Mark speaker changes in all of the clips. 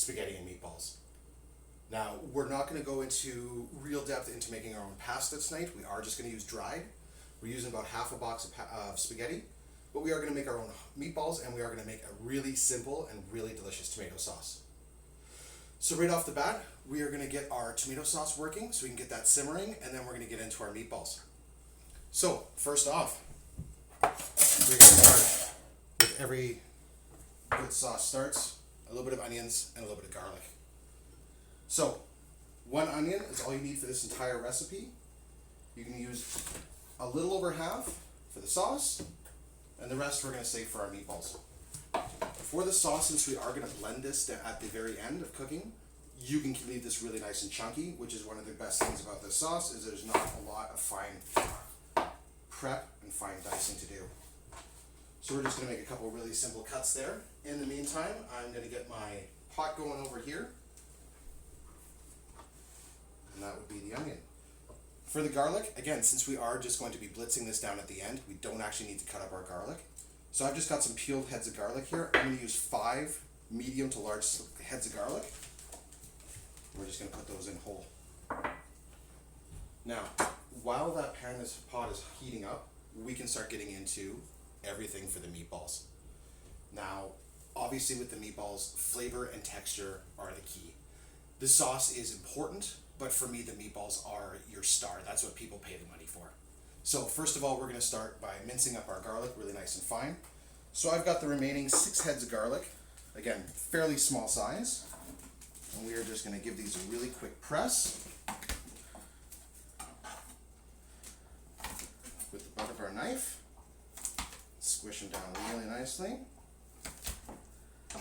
Speaker 1: spaghetti and meatballs. Now, we're not going to go into real depth into making our own pasta tonight. We are just going to use dried. We're using about half a box of spaghetti, but we are going to make our own meatballs, and we are going to make a really simple and really delicious tomato sauce. So right off the bat, we are going to get our tomato sauce working so we can get that simmering, and then we're going to get into our meatballs. So first off, we're going to start with every good sauce starts, a little bit of onions and a little bit of garlic. So 1 onion is all you need for this entire recipe. You can use a little over half for the sauce, and the rest we're going to save for our meatballs. For the sauce, since we are going to blend this at the very end of cooking, you can leave this really nice and chunky, which is one of the best things about this sauce, is there's not a lot of fine prep and fine dicing to do. So we're just going to make a couple really simple cuts there. In the meantime, I'm going to get my pot going over here, and that would be the onion. For the garlic, again, since we are just going to be blitzing this down at the end, we don't actually need to cut up our garlic. So I've just got some peeled heads of garlic here. I'm going to use 5 medium to large heads of garlic. We're just going to put those in whole. Now, while that pot is heating up, we can start getting into everything for the meatballs. Now, obviously with the meatballs, flavor and texture are the key. The sauce is important, but for me the meatballs are your star. That's what people pay the money for. So first of all, we're going to start by mincing up our garlic really nice and fine. So I've got the remaining 6 heads of garlic, again, fairly small size. And we are just going to give these a really quick press with the butt of our knife. Squish them down really nicely. I'm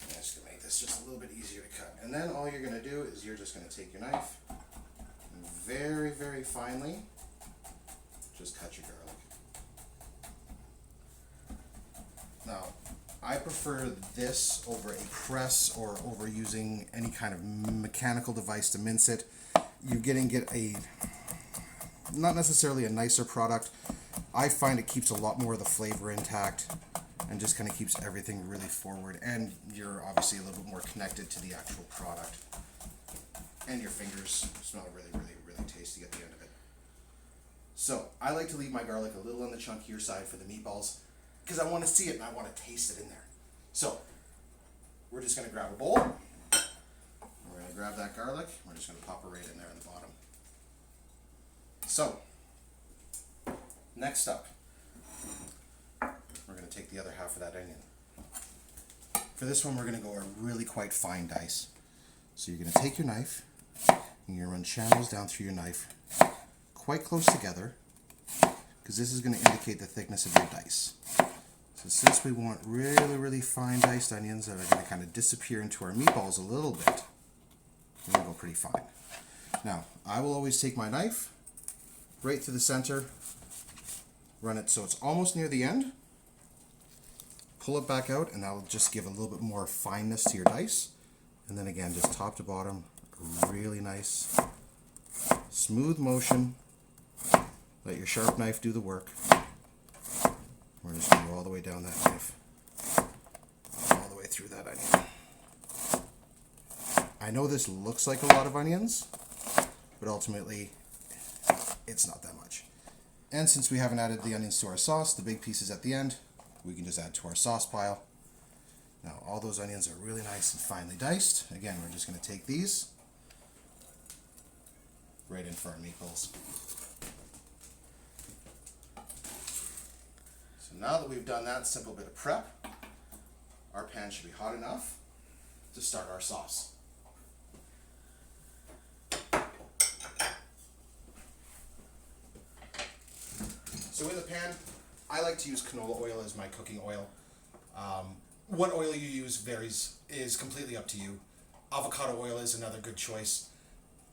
Speaker 1: just going to make this just a little bit easier to cut. And then all you're going to do is you're just going to take your knife and very, very finely just cut your garlic. Now, I prefer this over a press or over using any kind of mechanical device to mince it. You're getting not necessarily a nicer product. I find it keeps a lot more of the flavor intact and just kind of keeps everything really forward, and you're obviously a little bit more connected to the actual product. And your fingers smell really, really, really tasty at the end of it. So I like to leave my garlic a little on the chunkier side for the meatballs, because I want to see it and I want to taste it in there. So we're just going to grab a bowl. We're going to grab that garlic. We're just going to pop it right in there in the bottom. So next up, we're going to take the other half of that onion. For this one, we're going to go a really quite fine dice. So you're going to take your knife and you're going to run channels down through your knife quite close together, because this is going to indicate the thickness of your dice. So since we want really, really fine diced onions that are going to kind of disappear into our meatballs a little bit, we're going to go pretty fine. Now, I will always take my knife right through the center, run it so it's almost near the end, pull it back out, and that'll just give a little bit more fineness to your dice. And then again, just top to bottom, really nice, smooth motion. Let your sharp knife do the work. We're just going to go all the way down that knife, all the way through that onion. I know this looks like a lot of onions, but ultimately it's not that much. And since we haven't added the onions to our sauce, the big pieces at the end, we can just add to our sauce pile. Now all those onions are really nice and finely diced. Again, we're just going to take these right in for our meatballs. So now that we've done that simple bit of prep, our pan should be hot enough to start our sauce. So in the pan, I like to use canola oil as my cooking oil. What oil you use is completely up to you. Avocado oil is another good choice.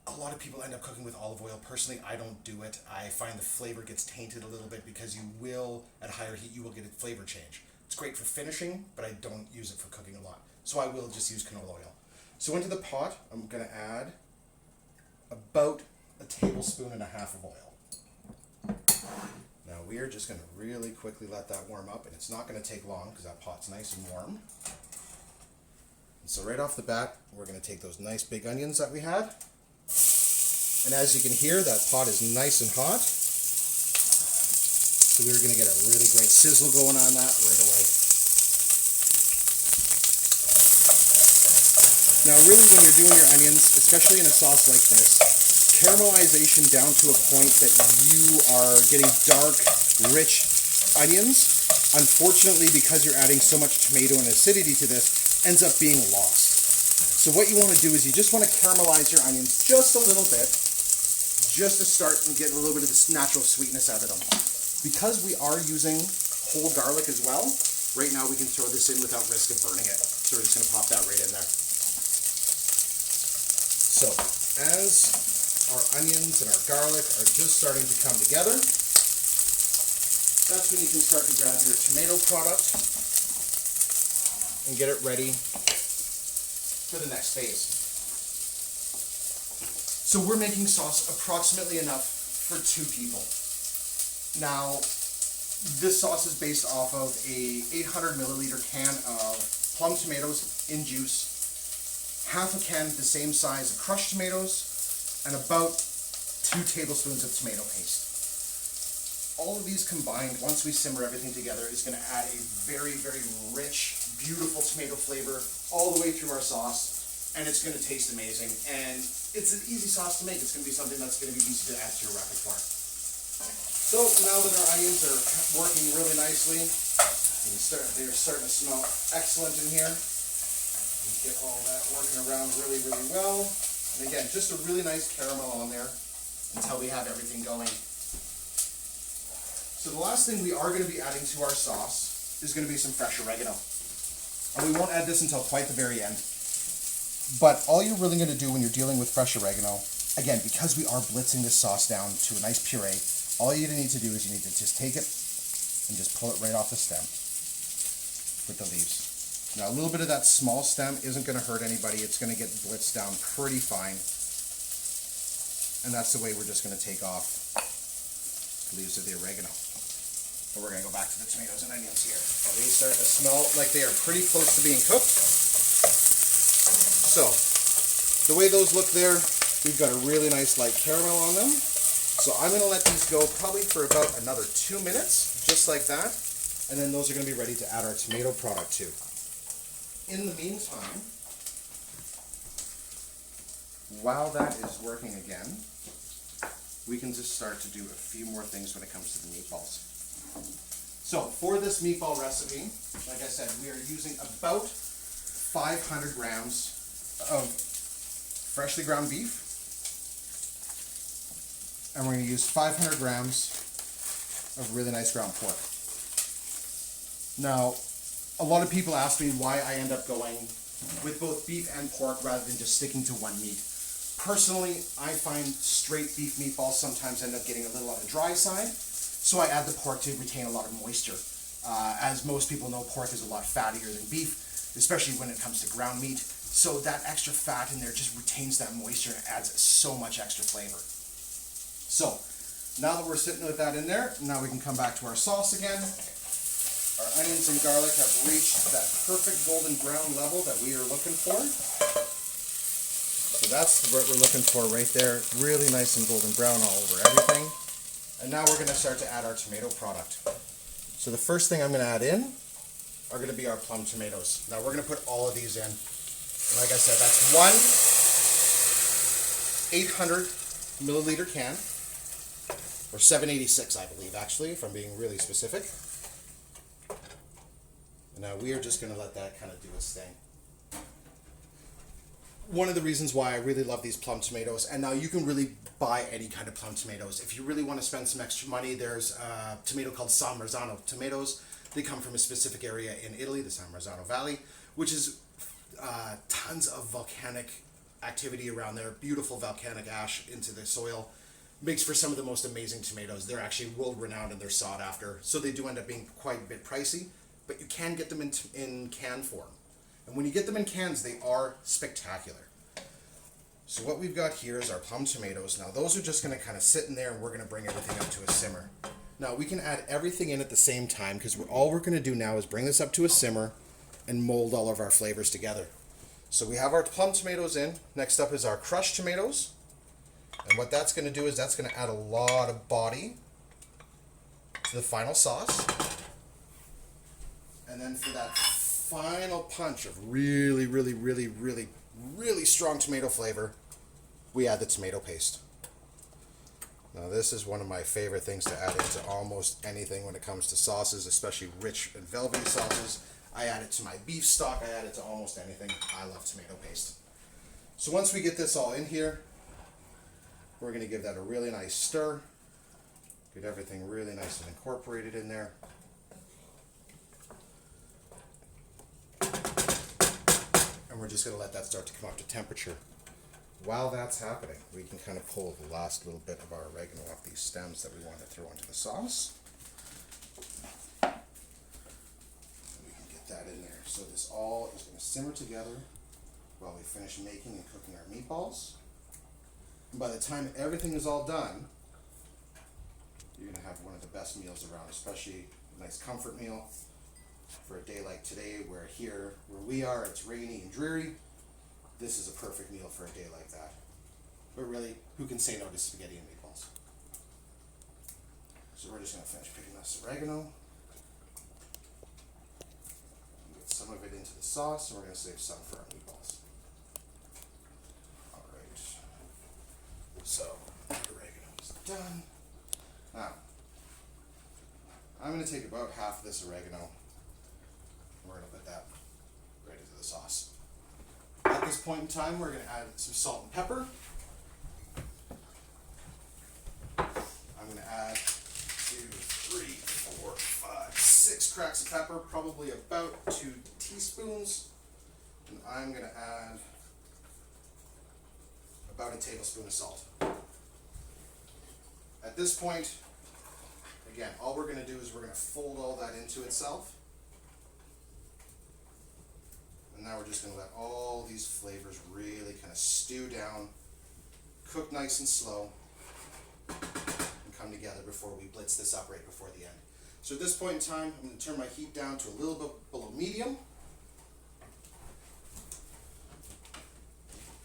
Speaker 1: A lot of people end up cooking with olive oil. Personally, I don't do it. I find the flavor gets tainted a little bit because you will, at higher heat, you will get a flavor change. It's great for finishing, but I don't use it for cooking a lot. So I will just use canola oil. So into the pot, I'm going to add about a tablespoon and a half of oil. Now we are just going to really quickly let that warm up, and it's not going to take long because that pot's nice and warm. So right off the bat, we're going to take those nice big onions that we had. And as you can hear, that pot is nice and hot. So we're going to get a really great sizzle going on that right away. Now really when you're doing your onions, especially in a sauce like this, caramelization down to a point that you are getting dark, rich onions, unfortunately because you're adding so much tomato and acidity to this, ends up being lost. So what you want to do is you just want to caramelize your onions just a little bit, just to start and get a little bit of this natural sweetness out of them. Because we are using whole garlic as well, right now we can throw this in without risk of burning it. So we're just going to pop that right in there. So as our onions and our garlic are just starting to come together, that's when you can start to grab your tomato product and get it ready for the next phase. So we're making sauce approximately enough for 2 people. Now, this sauce is based off of a 800 milliliter can of plum tomatoes in juice, half a can the same size of crushed tomatoes, and about 2 tablespoons of tomato paste. All of these combined, once we simmer everything together, is going to add a very, very rich, beautiful tomato flavor all the way through our sauce, and it's going to taste amazing. And it's an easy sauce to make. It's going to be something that's going to be easy to add to your repertoire. So now that our onions are working really nicely, they're starting to smell excellent in here. We get all that working around really, really well. And again, just a really nice caramel on there until we have everything going. So the last thing we are going to be adding to our sauce is going to be some fresh oregano. And we won't add this until quite the very end. But all you're really going to do when you're dealing with fresh oregano, again, because we are blitzing this sauce down to a nice puree, all you need to do is you need to just take it and just pull it right off the stem with the leaves. Now a little bit of that small stem isn't going to hurt anybody. It's going to get blitzed down pretty fine. And that's the way we're just going to take off the leaves of the oregano. But we're going to go back to the tomatoes and onions here. They start to smell like they are pretty close to being cooked. So, the way those look there, we've got a really nice light caramel on them. So I'm going to let these go probably for about another 2 minutes, just like that. And then those are going to be ready to add our tomato product to. In the meantime, while that is working again, we can just start to do a few more things when it comes to the meatballs. So for this meatball recipe, like I said, we are using about 500 grams of freshly ground beef, and we're going to use 500 grams of really nice ground pork. Now, a lot of people ask me why I end up going with both beef and pork rather than just sticking to one meat. Personally, I find straight beef meatballs sometimes end up getting a little on the dry side, so I add the pork to retain a lot of moisture. As most people know, pork is a lot fattier than beef, especially when it comes to ground meat. So that extra fat in there just retains that moisture and adds so much extra flavor. So, now that we're sitting with that in there, now we can come back to our sauce again. Our onions and garlic have reached that perfect golden brown level that we are looking for. So that's what we're looking for right there. Really nice and golden brown all over everything. And now we're going to start to add our tomato product. So the first thing I'm going to add in are going to be our plum tomatoes. Now we're going to put all of these in. And like I said, that's one 800 milliliter can, or 786 I believe actually, if I'm being really specific. And now we are just going to let that kind of do its thing. One of the reasons why I really love these plum tomatoes, and now you can really buy any kind of plum tomatoes. If you really want to spend some extra money, there's a tomato called San Marzano tomatoes. They come from a specific area in Italy, the San Marzano Valley, which is tons of volcanic activity around there, beautiful volcanic ash into the soil. Makes for some of the most amazing tomatoes. They're actually world renowned and they're sought after, so they do end up being quite a bit pricey, but you can get them in can form. And when you get them in cans, they are spectacular. So what we've got here is our plum tomatoes. Now those are just going to kind of sit in there and we're going to bring everything up to a simmer. Now we can add everything in at the same time because all we're going to do now is bring this up to a simmer and mold all of our flavors together. So we have our plum tomatoes in. Next up is our crushed tomatoes. And what that's going to do is that's going to add a lot of body to the final sauce. And then for that final punch of really, really, really, really, really strong tomato flavor, we add the tomato paste. Now this is one of my favorite things to add into almost anything when it comes to sauces, especially rich and velvety sauces. I add it to my beef stock, I add it to almost anything. I love tomato paste. So once we get this all in here, we're going to give that a really nice stir. Get everything really nice and incorporated in there. And we're just going to let that start to come up to temperature. While that's happening, we can kind of pull the last little bit of our oregano off these stems that we want to throw into the sauce. That in there. So this all is going to simmer together while we finish making and cooking our meatballs. And by the time everything is all done, you're going to have one of the best meals around, especially a nice comfort meal for a day like today where we are, it's rainy and dreary. This is a perfect meal for a day like that. But really, who can say no to spaghetti and meatballs? So we're just going to finish picking this oregano. Some of it into the sauce, and we're going to save some for our meatballs. Alright. So, the oregano is done. Now, I'm going to take about half of this oregano, and we're going to put that right into the sauce. At this point in time, we're going to add some salt and pepper. I'm going to add 2, 3, 4, 5, 6 cracks of pepper, probably about 2 teaspoons. And I'm going to add about a tablespoon of salt. At this point, again, all we're going to do is we're going to fold all that into itself. And now we're just going to let all these flavors really kind of stew down, cook nice and slow, and come together before we blitz this up right before the end. So at this point in time, I'm going to turn my heat down to a little bit below medium.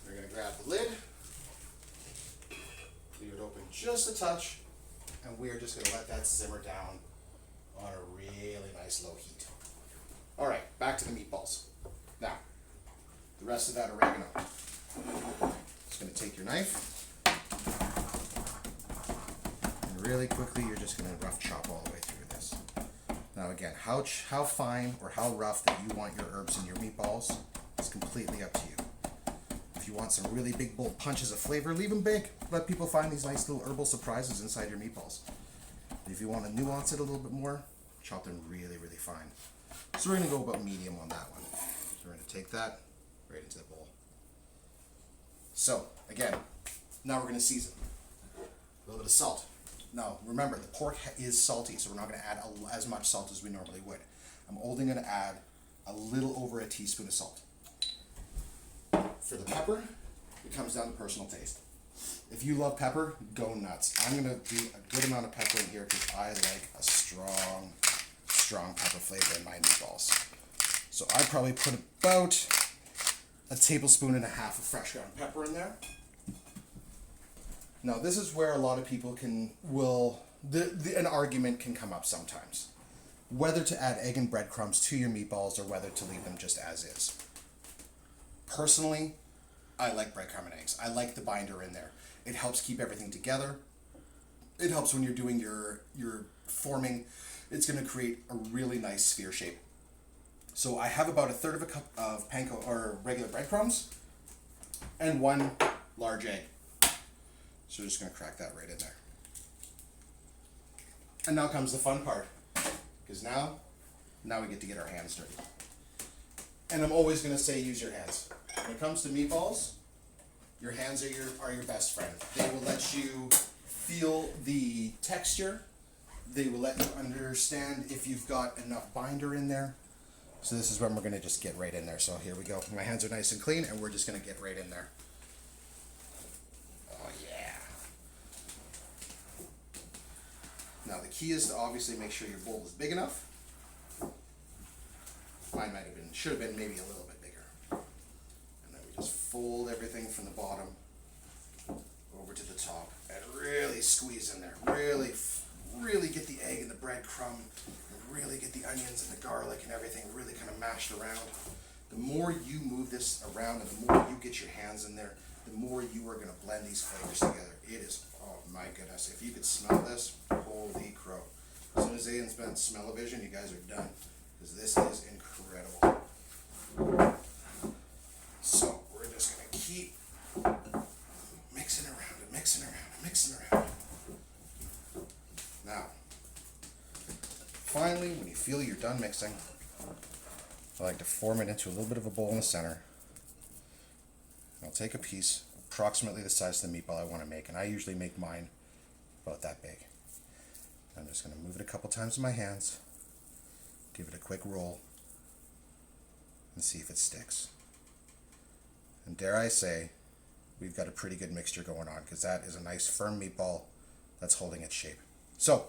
Speaker 1: We're going to grab the lid, leave it open just a touch, and we're just going to let that simmer down on a really nice low heat. All right, back to the meatballs. Now, the rest of that oregano. Just going to take your knife, and really quickly you're just going to rough chop all the way through this. Now again, how fine or how rough that you want your herbs in your meatballs is completely up to you. If you want some really big, bold punches of flavor, leave them big. Let people find these nice little herbal surprises inside your meatballs. If you want to nuance it a little bit more, chop them really, really fine. So we're going to go about medium on that one. So we're going to take that right into the bowl. So again, now we're going to season. A little bit of salt. Now remember, the pork is salty, so we're not going to add as much salt as we normally would. I'm only going to add a little over a teaspoon of salt. For the pepper, it comes down to personal taste. If you love pepper, go nuts. I'm going to do a good amount of pepper in here because I like a strong pepper flavor in my meatballs. So I probably put about a tablespoon and a half of fresh ground pepper in there. Now this is where a lot of people an argument can come up sometimes. Whether to add egg and breadcrumbs to your meatballs or whether to leave them just as is. Personally, I like breadcrumb and eggs. I like the binder in there. It helps keep everything together. It helps when you're doing your forming. It's going to create a really nice sphere shape. So I have about 1/3 of a cup of panko or regular breadcrumbs and 1 large egg. So we're just going to crack that right in there. And now comes the fun part, because now we get to get our hands dirty. And I'm always going to say use your hands. When it comes to meatballs, your hands are your best friend. They will let you feel the texture. They will let you understand if you've got enough binder in there. So this is when we're going to just get right in there. So here we go. My hands are nice and clean, and we're just going to get right in there. Oh yeah. Now the key is to obviously make sure your bowl is big enough. Mine should have been maybe a little bit bigger. fold everything from the bottom over to the top and really squeeze in there. Really get the egg and the breadcrumb, and really get the onions and the garlic and everything really kind of mashed around. The more you move this around and the more you get your hands in there, the more you are going to blend these flavors together. It is, oh my goodness, if you could smell this, holy crow. As soon as they invent smell-o-vision, you guys are done, because this is incredible. So we're just going to keep mixing around and mixing around and mixing around. Now, finally, when you feel you're done mixing, I like to form it into a little bit of a bowl in the center. I'll take a piece approximately the size of the meatball I want to make, and I usually make mine about that big. I'm just going to move it a couple times in my hands, give it a quick roll, and see if it sticks. And dare I say, we've got a pretty good mixture going on, because that is a nice firm meatball that's holding its shape. So,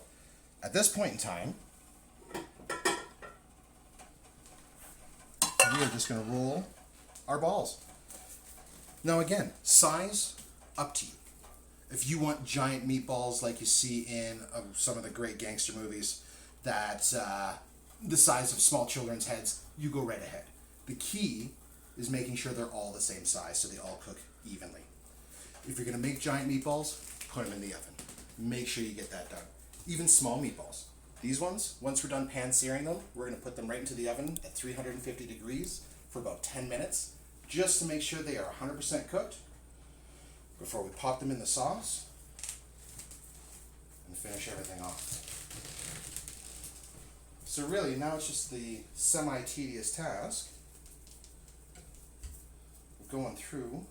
Speaker 1: at this point in time, we are just going to roll our balls. Now again, size, up to you. If you want giant meatballs like you see in some of the great gangster movies, that the size of small children's heads, you go right ahead. The key is making sure they're all the same size so they all cook evenly. If you're going to make giant meatballs, put them in the oven. Make sure you get that done. Even small meatballs. These ones, once we're done pan searing them, we're going to put them right into the oven at 350 degrees for about 10 minutes, just to make sure they are 100% cooked before we pop them in the sauce and finish everything off. So really, now it's just the semi-tedious task of going through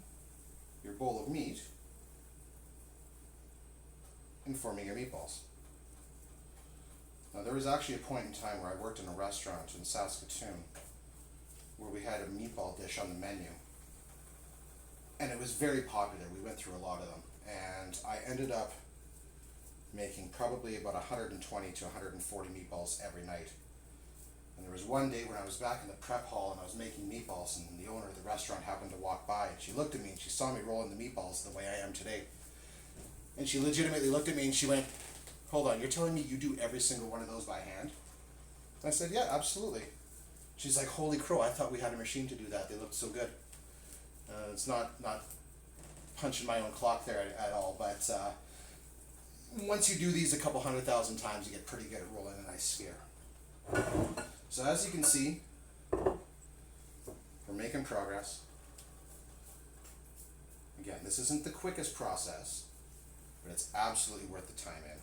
Speaker 1: your bowl of meat and forming your meatballs. Now, there was actually a point in time where I worked in a restaurant in Saskatoon where we had a meatball dish on the menu. And it was very popular. We went through a lot of them. And I ended up making probably about 120 to 140 meatballs every night. And there was one day when I was back in the prep hall and I was making meatballs, and the owner of the restaurant happened to walk by, and she looked at me and she saw me rolling the meatballs the way I am today. And she legitimately looked at me and she went, "Hold on, you're telling me you do every single one of those by hand?" I said, "Yeah, absolutely." She's like, "Holy crow, I thought we had a machine to do that. They looked so good." It's not punching my own clock there at all, but once you do these a couple 100,000 times, you get pretty good at rolling a nice sphere. So as you can see, we're making progress. Again, this isn't the quickest process, but it's absolutely worth the time in.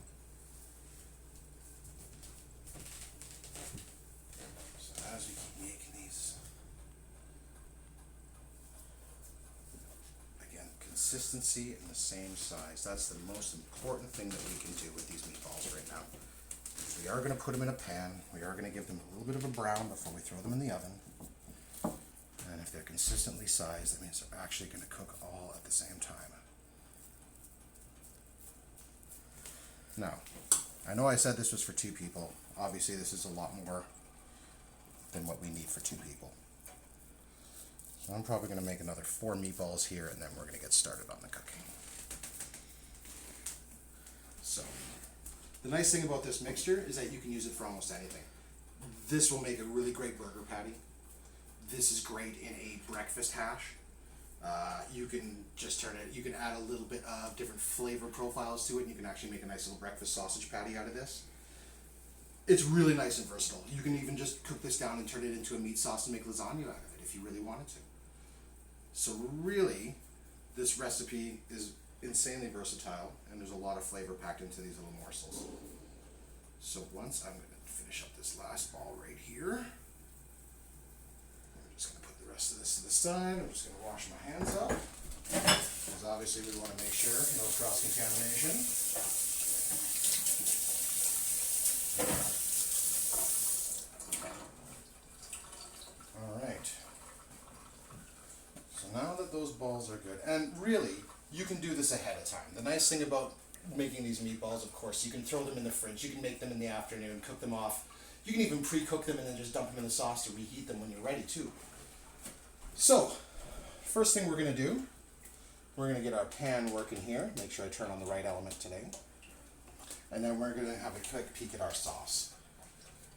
Speaker 1: So as we keep making these, again, consistency and the same size. That's the most important thing that we can do with these meatballs right now. We are going to put them in a pan. We are going to give them a little bit of a brown before we throw them in the oven. And if they're consistently sized, that means they're actually going to cook all at the same time. Now, I know I said this was for 2 people. Obviously, this is a lot more than what we need for 2 people. So I'm probably going to make another 4 meatballs here, and then we're going to get started on the cooking. So, the nice thing about this mixture is that you can use it for almost anything. This will make a really great burger patty. This is great in a breakfast hash. You can just turn it, you can add a little bit of different flavor profiles to it, and you can actually make a nice little breakfast sausage patty out of this. It's really nice and versatile. You can even just cook this down and turn it into a meat sauce and make lasagna out of it if you really wanted to. So really, this recipe is insanely versatile, and there's a lot of flavor packed into these little morsels. So once I'm going to finish up this last ball right here, I'm just going to put the rest of this to the side. I'm just going to wash my hands up, because obviously we want to make sure no cross-contamination. Alright, so now that those balls are good, and really, you can do this ahead of time. The nice thing about making these meatballs, of course, you can throw them in the fridge, you can make them in the afternoon, cook them off. You can even pre-cook them and then just dump them in the sauce to reheat them when you're ready too. So, first thing we're going to do, we're going to get our pan working here. Make sure I turn on the right element today. And then we're going to have a quick peek at our sauce.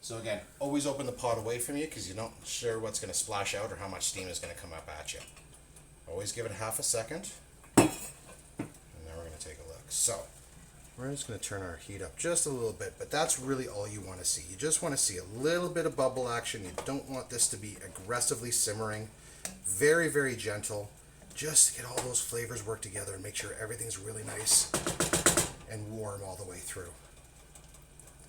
Speaker 1: So again, always open the pot away from you because you're not sure what's going to splash out or how much steam is going to come up at you. Always give it half a second. And then we're going to take a look. So we're just going to turn our heat up just a little bit, but that's really all you want to see. You just want to see a little bit of bubble action. You don't want this to be aggressively simmering. Very, very gentle, just to get all those flavors work together and make sure everything's really nice and warm all the way through.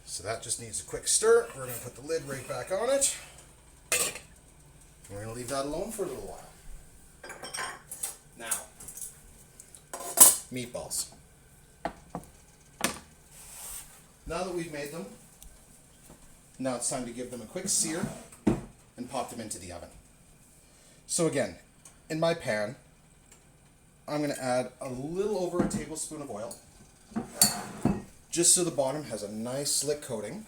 Speaker 1: So that just needs a quick stir. We're going to put the lid right back on it. We're going to leave that alone for a little while. Now, meatballs. Now that we've made them, now it's time to give them a quick sear and pop them into the oven. So again, in my pan, I'm going to add a little over a tablespoon of oil, just so the bottom has a nice slick coating.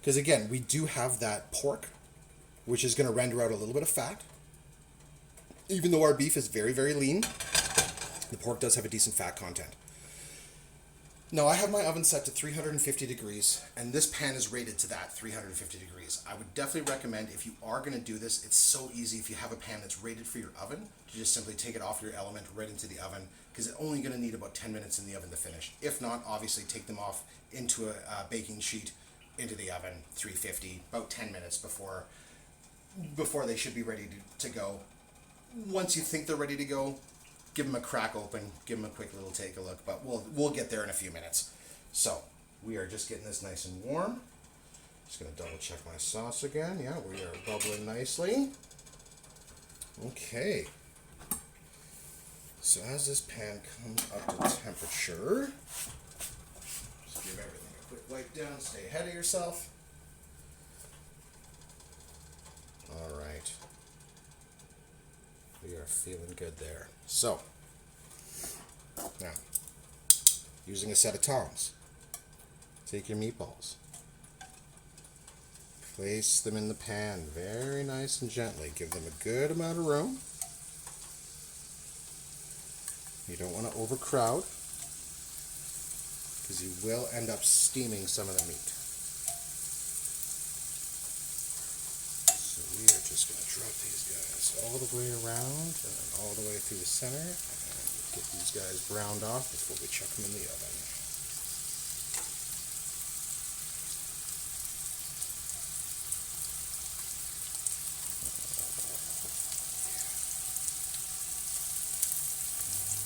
Speaker 1: Because again, we do have that pork, which is going to render out a little bit of fat. Even though our beef is very, very lean, the pork does have a decent fat content. Now I have my oven set to 350 degrees, and this pan is rated to that 350 degrees. I would definitely recommend, if you are going to do this, it's so easy if you have a pan that's rated for your oven, to just simply take it off your element right into the oven, because it's only going to need about 10 minutes in the oven to finish. If not, obviously take them off into a baking sheet, into the oven, 350, about 10 minutes before they should be ready to go. Once you think they're ready to go, give them a crack open, give them a quick little take a look, but we'll get there in a few minutes. So we are just getting this nice and warm. Just going to double check my sauce again. Yeah, we are bubbling nicely. Okay. So as this pan comes up to temperature, just give everything a quick wipe down, stay ahead of yourself. All right. We are feeling good there. So, now, using a set of tongs, take your meatballs, place them in the pan very nice and gently. Give them a good amount of room. You don't want to overcrowd, because you will end up steaming some of the meat. So we are just going to drop these guys all the way around and all the way through the center, and get these guys browned off before we chuck them in the oven.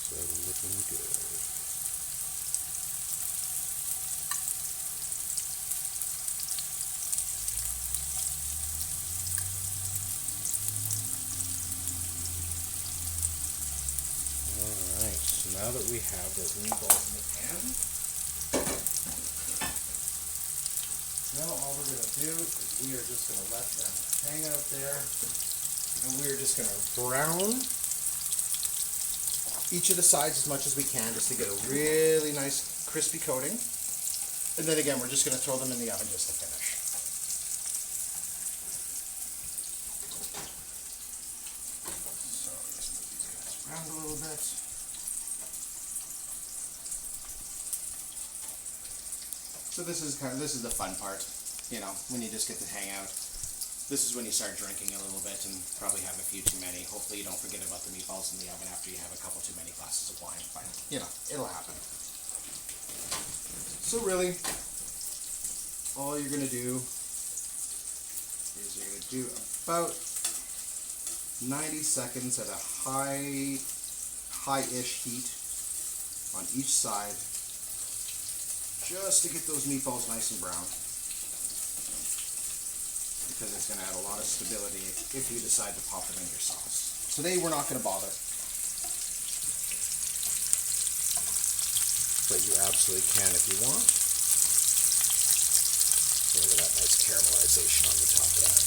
Speaker 1: Those are looking good. Now that we have those meatballs in the pan, now all we're going to do is we are just going to let them hang out there, and we are just going to brown each of the sides as much as we can, just to get a really nice crispy coating. And then again, we're just going to throw them in the oven just to finish. So just move these guys around a little bit. So this is the fun part, you know, when you just get to hang out. This is when you start drinking a little bit and probably have a few too many. Hopefully you don't forget about the meatballs in the oven after you have a couple too many glasses of wine. But, you know, it'll happen. So really, all you're going to do is you're going to do about 90 seconds at a high-ish heat on each side, just to get those meatballs nice and brown, because it's going to add a lot of stability if you decide to pop them in your sauce. Today we're not going to bother, but you absolutely can if you want. Look at that nice caramelization on the top of that.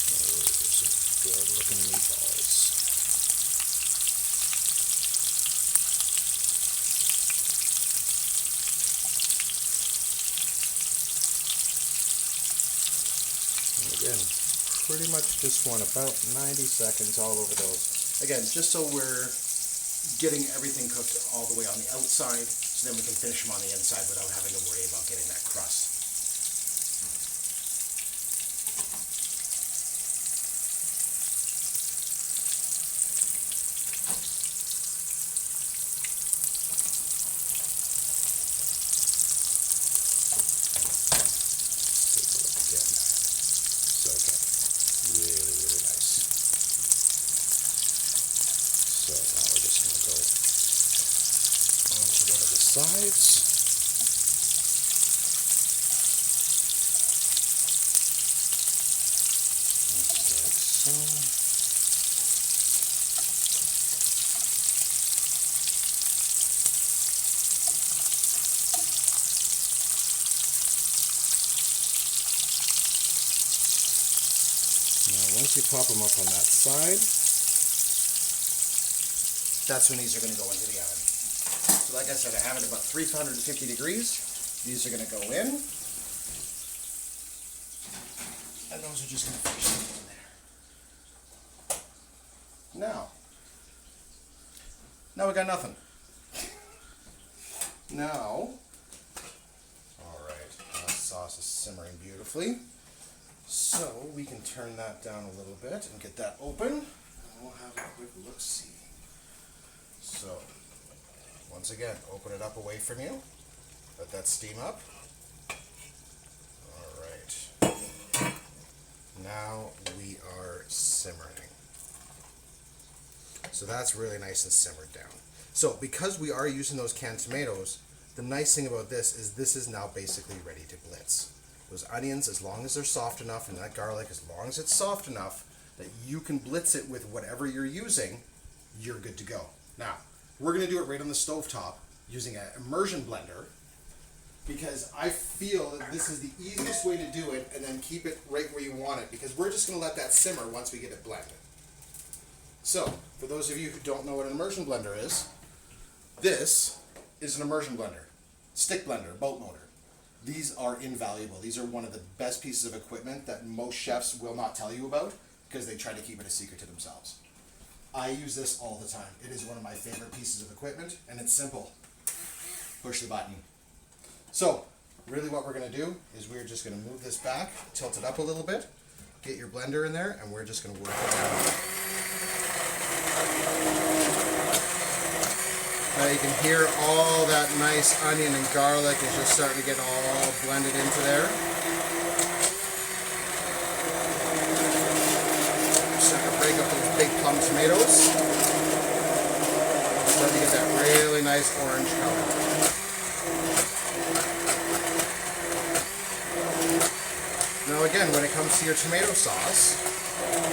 Speaker 1: Those are some good looking meatballs. Again, pretty much just want about 90 seconds all over those. Again, just so we're getting everything cooked all the way on the outside, so then we can finish them on the inside without having to worry about getting that crust. Sides. Like so. Now once you pop them up on that side, that's when these are going to go into the oven. So like I said, I have it about 350 degrees. These are going to go in. And those are just going to finish in there. Now we got nothing. Now, alright, that sauce is simmering beautifully. So we can turn that down a little bit and get that open. And we'll have a quick look-see. So, once again, open it up away from you. Let that steam up. Alright. Now we are simmering. So that's really nice and simmered down. So because we are using those canned tomatoes, the nice thing about this is now basically ready to blitz. Those onions, as long as they're soft enough, and that garlic, as long as it's soft enough that you can blitz it with whatever you're using, you're good to go. Now, we're going to do it right on the stovetop using an immersion blender, because I feel that this is the easiest way to do it, and then keep it right where you want it, because we're just going to let that simmer once we get it blended. So, for those of you who don't know what an immersion blender is, this is an immersion blender. Stick blender, boat motor. These are invaluable. These are one of the best pieces of equipment that most chefs will not tell you about, because they try to keep it a secret to themselves. I use this all the time. It is one of my favorite pieces of equipment, and it's simple. Push the button. So, really what we're going to do is we're just going to move this back, tilt it up a little bit, get your blender in there, and we're just going to work it down. Now you can hear all that nice onion and garlic is just starting to get all blended into there. Starting to break up those big plum tomatoes. Starting to get that really nice orange color. Now again, when it comes to your tomato sauce,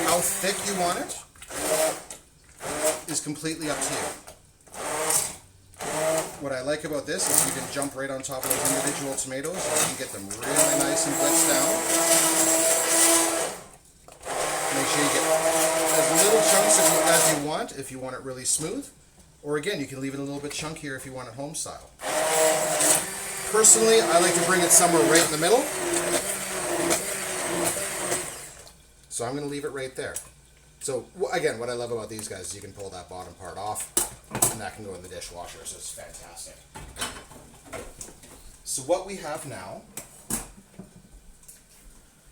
Speaker 1: how thick you want it is completely up to you. What I like about this is you can jump right on top of those individual tomatoes. You can get them really nice and blitzed down. Make sure you get as little chunks as you want if you want it really smooth. Or again, you can leave it a little bit chunkier if you want it home style. Personally, I like to bring it somewhere right in the middle. So I'm going to leave it right there. So again, what I love about these guys is you can pull that bottom part off, and that can go in the dishwasher, so it's fantastic. So what we have now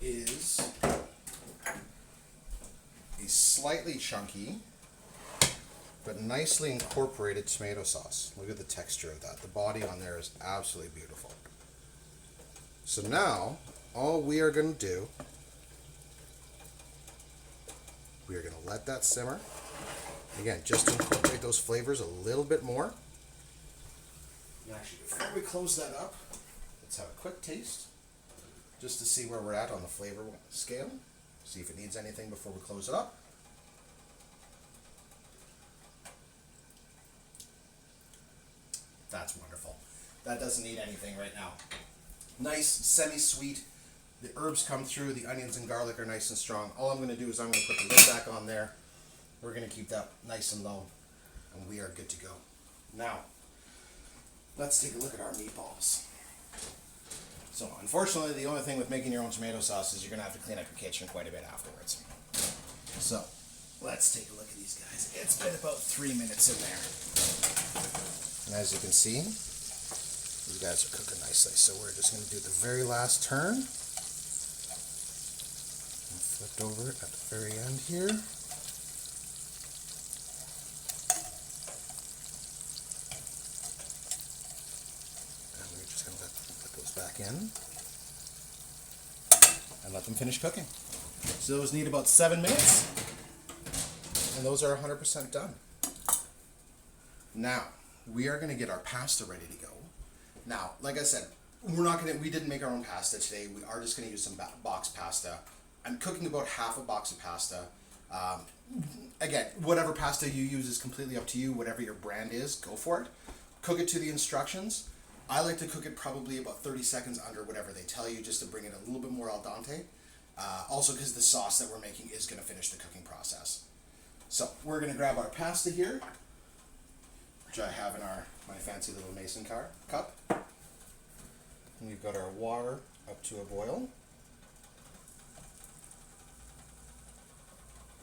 Speaker 1: is a slightly chunky but nicely incorporated tomato sauce. Look at the texture of that. The body on there is absolutely beautiful. So now all we are going to do, we are going to let that simmer. Again, just to incorporate those flavors a little bit more. And actually, before we close that up, let's have a quick taste, just to see where we're at on the flavor scale. See if it needs anything before we close it up. That's wonderful. That doesn't need anything right now. Nice, semi-sweet. The herbs come through, the onions and garlic are nice and strong. All I'm going to do is I'm going to put the lid back on there. We're going to keep that nice and low, and we are good to go. Now, let's take a look at our meatballs. So unfortunately, the only thing with making your own tomato sauce is you're gonna have to clean up your kitchen quite a bit afterwards. So let's take a look at these guys. It's been about 3 minutes in there. And as you can see, these guys are cooking nicely. So we're just gonna do the very last turn. And flip over at the very end here. Back in and let them finish cooking. So those need about 7 minutes, and those are 100% done. Now we are going to get our pasta ready to go. Now, like I said, we didn't make our own pasta today. We are just going to use some box pasta. I'm cooking about half a box of pasta. Again, whatever pasta you use is completely up to you. Whatever your brand is, go for it. Cook it to the instructions. I like to cook it probably about 30 seconds under whatever they tell you, just to bring it a little bit more al dente. Also because the sauce that we're making is going to finish the cooking process. So we're going to grab our pasta here, which I have in my fancy little mason cup. And we've got our water up to a boil.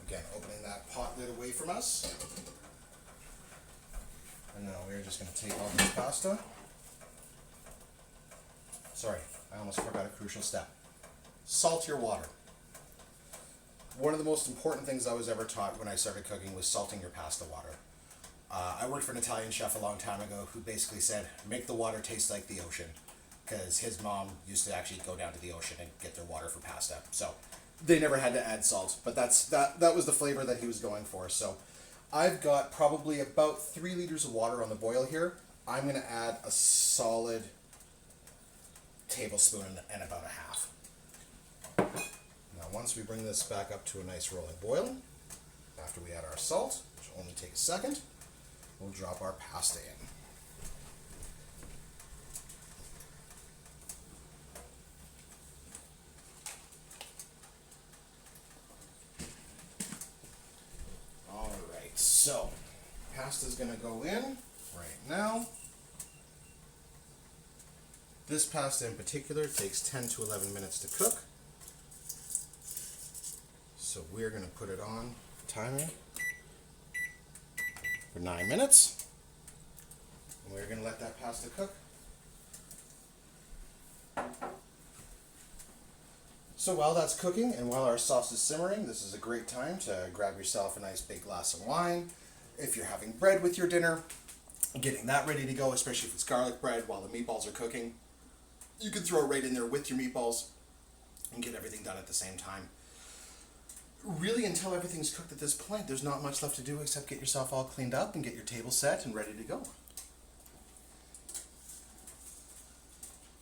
Speaker 1: Again, opening that pot lid away from us. And now we're just going to take all this pasta. Sorry, I almost forgot a crucial step. Salt your water. One of the most important things I was ever taught when I started cooking was salting your pasta water. I worked for an Italian chef a long time ago who basically said, make the water taste like the ocean, because his mom used to actually go down to the ocean and get their water for pasta. So they never had to add salt, but that was the flavor that he was going for. So I've got probably about 3 liters of water on the boil here. I'm going to add a solid tablespoon and about a half. Now once we bring this back up to a nice rolling boil, after we add our salt, which will only take a second, we'll drop our pasta in. Alright, so pasta's going to go in right now. This pasta in particular takes 10 to 11 minutes to cook. So we're going to put it on timer for 9 minutes. And we're going to let that pasta cook. So while that's cooking and while our sauce is simmering, this is a great time to grab yourself a nice big glass of wine. If you're having bread with your dinner, getting that ready to go, especially if it's garlic bread while the meatballs are cooking. You can throw it right in there with your meatballs and get everything done at the same time. Really, until everything's cooked at this point, there's not much left to do except get yourself all cleaned up and get your table set and ready to go.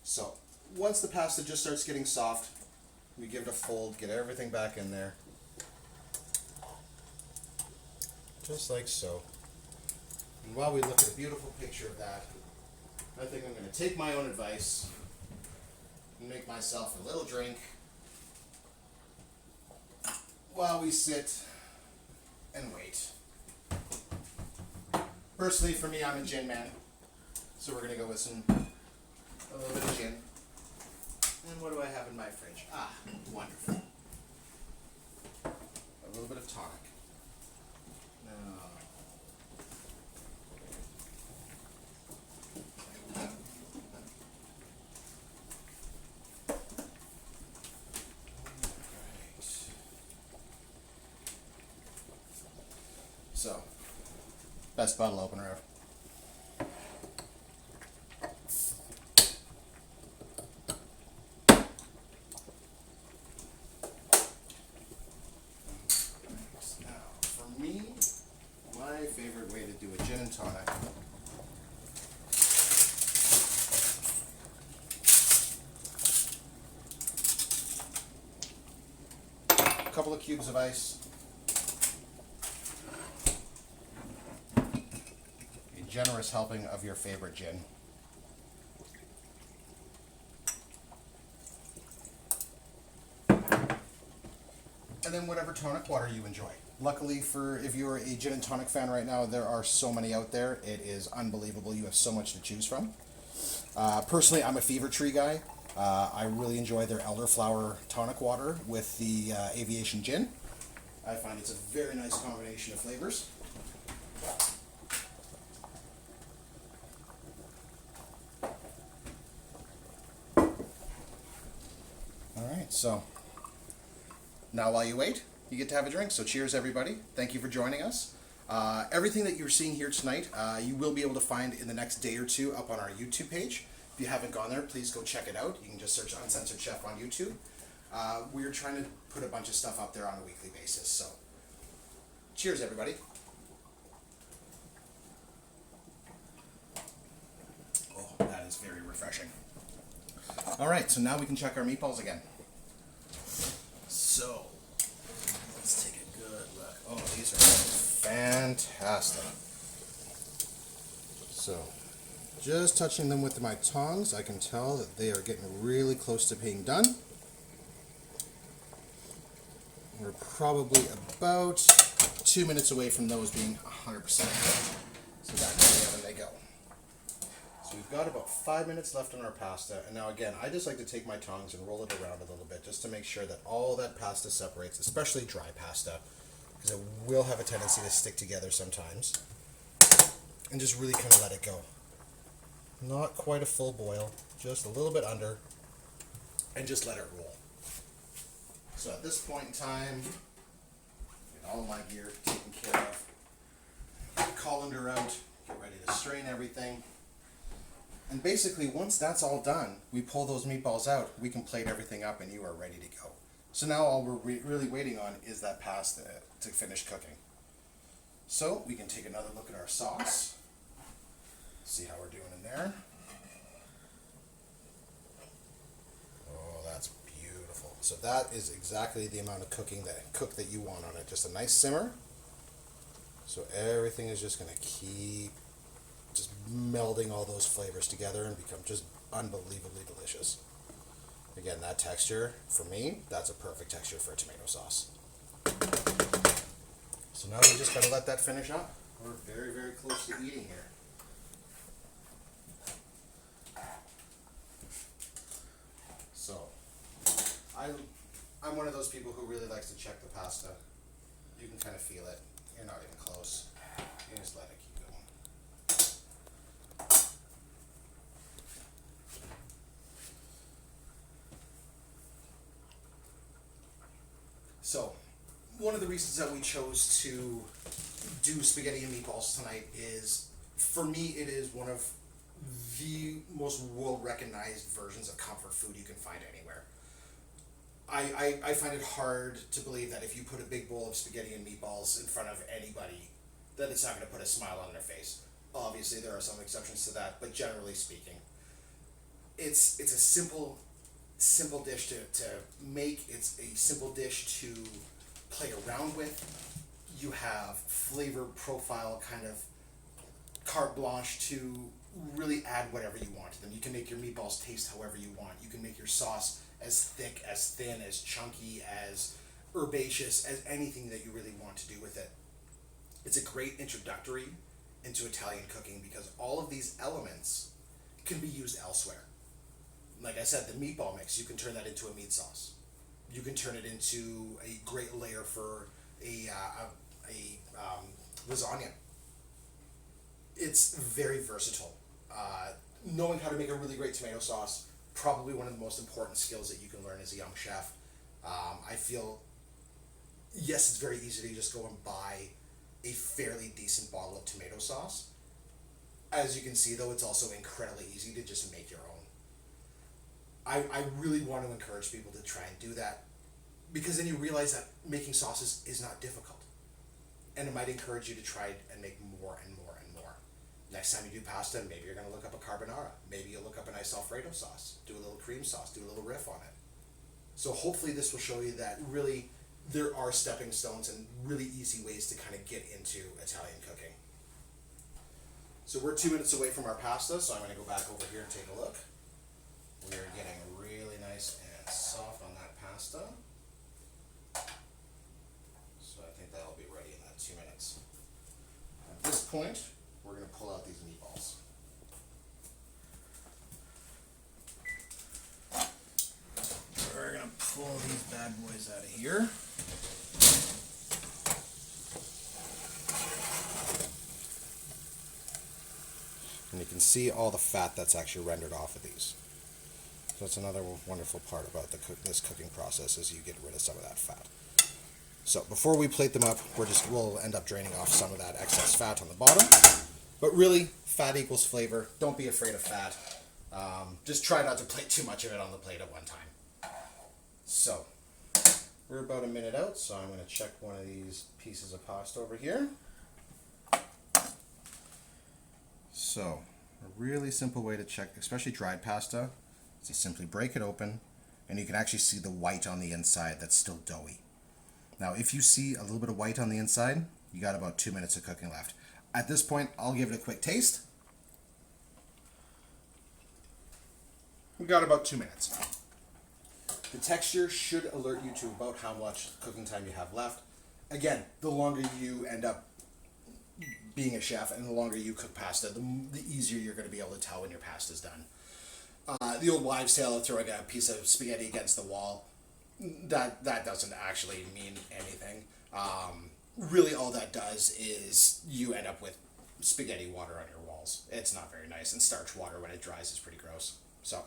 Speaker 1: So, once the pasta just starts getting soft, we give it a fold, get everything back in there. Just like so. And while we look at a beautiful picture of that, I think I'm going to take my own advice and make myself a little drink while we sit and wait. Personally, for me, I'm a gin man, so we're going to go with a little bit of gin. And what do I have in my fridge? Ah, wonderful. A little bit of tonic. Now, so, best bottle opener ever. Now, for me, my favorite way to do a gin and tonic a couple of cubes of ice, a generous helping of your favorite gin, and then whatever tonic water you enjoy. Luckily, for if you're a gin and tonic fan right now, there are so many out there. It is unbelievable. You have so much to choose from. Personally, I'm a Fever Tree guy. I really enjoy their elderflower tonic water with the aviation gin. I find it's a very nice combination of flavors. Alright, so now while you wait, you get to have a drink. So cheers everybody. Thank you for joining us. Everything that you're seeing here tonight, you will be able to find in the next day or two up on our YouTube page. If you haven't gone there, please go check it out. You can just search Uncensored Chef on YouTube. We're trying to put a bunch of stuff up there on a weekly basis. So cheers everybody. Oh, that is very refreshing. Alright, so now we can check our meatballs again. So, let's take a good look. Oh, these are fantastic. So, just touching them with my tongs, I can tell that they are getting really close to being done. We're probably about 2 minutes away from those being 100%. So back to the oven they go. So we've got about 5 minutes left on our pasta, and now again, I just like to take my tongs and roll it around a little bit just to make sure that all that pasta separates, especially dry pasta, because it will have a tendency to stick together sometimes. And just really kind of let it go. Not quite a full boil, just a little bit under, and just let it roll. So at this point in time, get all my gear taken care of. Get the colander out, get ready to strain everything. And basically, once that's all done, we pull those meatballs out, we can plate everything up, and you are ready to go. So now all we're really waiting on is that pasta to finish cooking. So we can take another look at our sauce, see how we're doing in there. Oh, that's beautiful. So that is exactly the amount of cook that you want on it. Just a nice simmer. So everything is just going to keep just melding all those flavors together and become just unbelievably delicious. Again, that texture, for me, that's a perfect texture for a tomato sauce. So now we just gotta let that finish up. We're very, very close to eating here. So, I'm one of those people who really likes to check the pasta. You can kind of feel it. You're not even close. You just let it keep going. So, one of the reasons that we chose to do spaghetti and meatballs tonight is, for me, it is one of the most world-recognized versions of comfort food you can find anywhere. I find it hard to believe that if you put a big bowl of spaghetti and meatballs in front of anybody, that it's not going to put a smile on their face. Obviously, there are some exceptions to that, but generally speaking, it's a simple dish to make. It's a simple dish to play around with. You have flavor profile, kind of carte blanche to really add whatever you want to them. You can make your meatballs taste however you want. You can make your sauce as thick, as thin, as chunky, as herbaceous, as anything that you really want to do with it. It's a great introductory into Italian cooking because all of these elements can be used elsewhere. Like I said, the meatball mix, you can turn that into a meat sauce. You can turn it into a great layer for a lasagna. It's very versatile. Knowing how to make a really great tomato sauce, probably one of the most important skills that you can learn as a young chef. I feel, yes, it's very easy to just go and buy a fairly decent bottle of tomato sauce. As you can see, though, it's also incredibly easy to just make your own. I really want to encourage people to try and do that, because then you realize that making sauces is not difficult. And it might encourage you to try and make more and more and more. Next time you do pasta, maybe you're going to look up a carbonara. Maybe you'll look up a nice Alfredo sauce, do a little cream sauce, do a little riff on it. So hopefully this will show you that really there are stepping stones and really easy ways to kind of get into Italian cooking. So we're 2 minutes away from our pasta, so I'm going to go back over here and take a look. We're getting really nice and soft on that pasta. So I think that'll be ready in that 2 minutes. At this point, we're going to pull out these meatballs.
Speaker 2: pull these bad boys out of here.
Speaker 1: And you can see all the fat that's actually rendered off of these. So that's another wonderful part about this cooking process, is you get rid of some of that fat. So before we plate them up, we'll end up draining off some of that excess fat on the bottom. But really, fat equals flavor. Don't be afraid of fat. Just try not to plate too much of it on the plate at one time. So we're about a minute out, so I'm going to check one of these pieces of pasta over here. So a really simple way to check, especially dried pasta, is to simply break it open, and you can actually see the white on the inside that's still doughy. Now, if you see a little bit of white on the inside, you got about 2 minutes of cooking left. At this point, I'll give it a quick taste. We got about 2 minutes. The texture should alert you to about how much cooking time you have left. Again, the longer you end up being a chef and the longer you cook pasta, the easier you're going to be able to tell when your pasta's done. The old wives' tale of throwing a piece of spaghetti against the wall, that doesn't actually mean anything. Really all that does is you end up with spaghetti water on your walls. It's not very nice, and starch water when it dries is pretty gross. So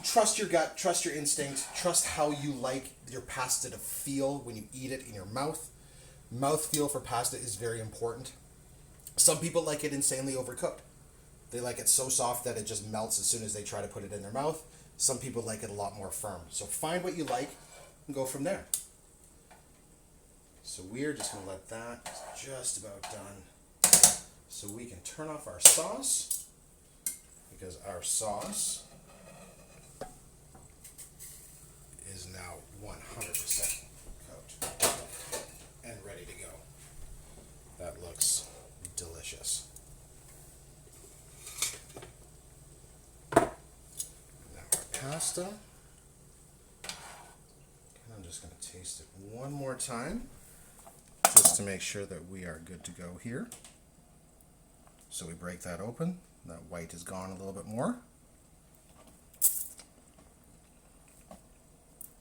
Speaker 1: trust your gut, trust your instinct, trust how you like your pasta to feel when you eat it in your mouth. Mouthfeel for pasta is very important. Some people like it insanely overcooked. They like it so soft that it just melts as soon as they try to put it in their mouth. Some people like it a lot more firm. So find what you like and go from there. So we're just going to let that just about done. So we can turn off our sauce, because our sauce is now 100% cooked and ready to go. That looks delicious. Now our pasta. And I'm just going to taste it one more time, just to make sure that we are good to go here. So we break that open. That white is gone a little bit more.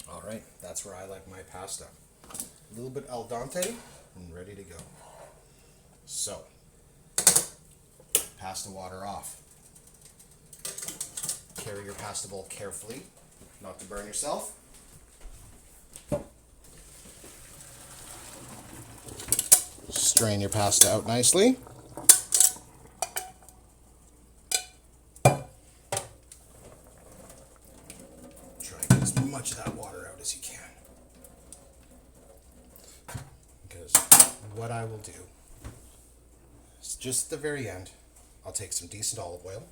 Speaker 1: All right, that's where I like my pasta. A little bit al dente and ready to go. So, pasta water off. Carry your pasta bowl carefully, not to burn yourself. Strain your pasta out nicely. Try and get as much of that water out as you can. Because what I will do is, just at the very end, I'll take some decent olive oil.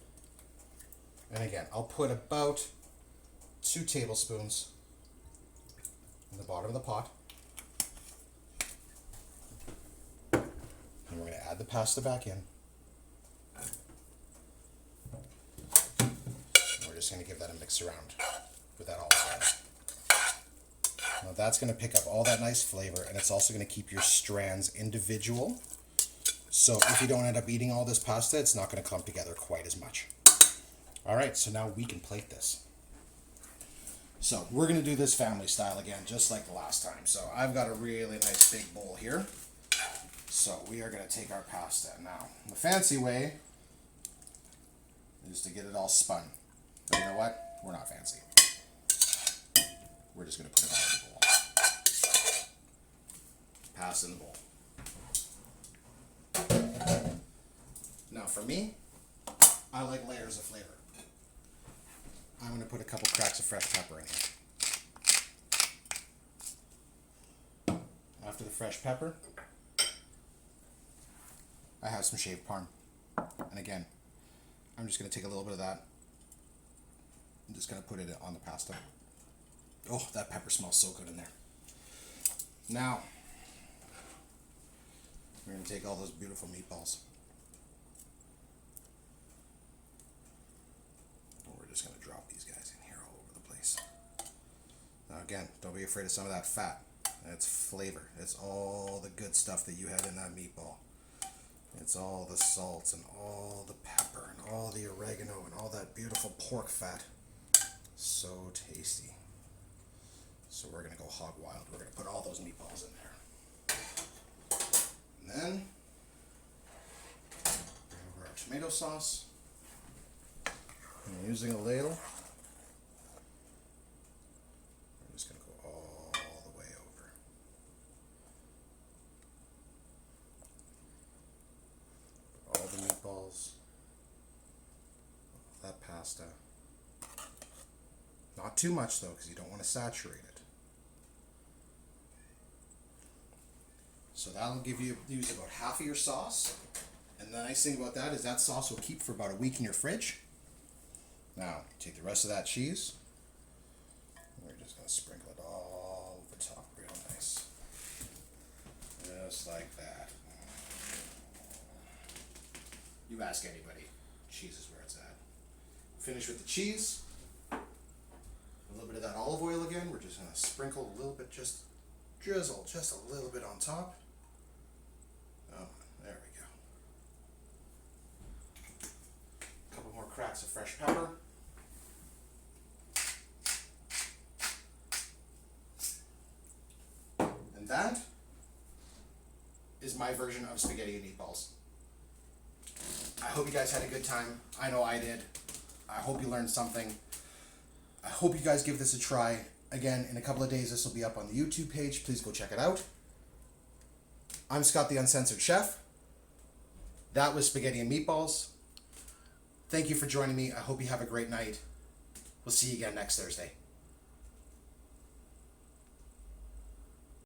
Speaker 1: And again, I'll put about 2 tablespoons in the bottom of the pot. And we're going to add the pasta back in. And we're just going to give that a mix around with that olive oil. Now that's going to pick up all that nice flavor, and it's also going to keep your strands individual. So if you don't end up eating all this pasta, it's not going to clump together quite as much. All right, so now we can plate this. So we're going to do this family style again, just like the last time. So I've got a really nice big bowl here. So we are going to take our pasta. Now, the fancy way is to get it all spun. But you know what? We're not fancy. We're just going to put it all in the bowl. Pasta in the bowl. Now for me, I like layers of flavor. I'm going to put a couple cracks of fresh pepper in here. After the fresh pepper, I have some shaved parm. And again, I'm just going to take a little bit of that. I'm just going to put it on the pasta. Oh, that pepper smells so good in there. Now, we're going to take all those beautiful meatballs. And we're just going to drop these guys in here all over the place. Now again, don't be afraid of some of that fat. It's flavor. It's all the good stuff that you had in that meatball. It's all the salts and all the pepper and all the oregano and all that beautiful pork fat. So tasty. So we're gonna go hog wild. We're gonna put all those meatballs in there. And then bring over our tomato sauce. And using a ladle, we're just gonna go all the way over. Put all the meatballs, all that pasta. Not too much though, because you don't want to saturate it. So that'll use about half of your sauce. And the nice thing about that is that sauce will keep for about a week in your fridge. Now, take the rest of that cheese. We're just going to sprinkle it all over the top real nice. Just like that. You ask anybody, cheese is where it's at. Finish with the cheese. A little bit of that olive oil again. We're just going to sprinkle a little bit, just drizzle just a little bit on top. Oh, there we go. A couple more cracks of fresh pepper. And that is my version of spaghetti and meatballs. I hope you guys had a good time. I know I did. I hope you learned something. I hope you guys give this a try. Again, in a couple of days, this will be up on the YouTube page. Please go check it out. I'm Scott, the Uncensored Chef. That was Spaghetti and Meatballs. Thank you for joining me. I hope you have a great night. We'll see you again next Thursday.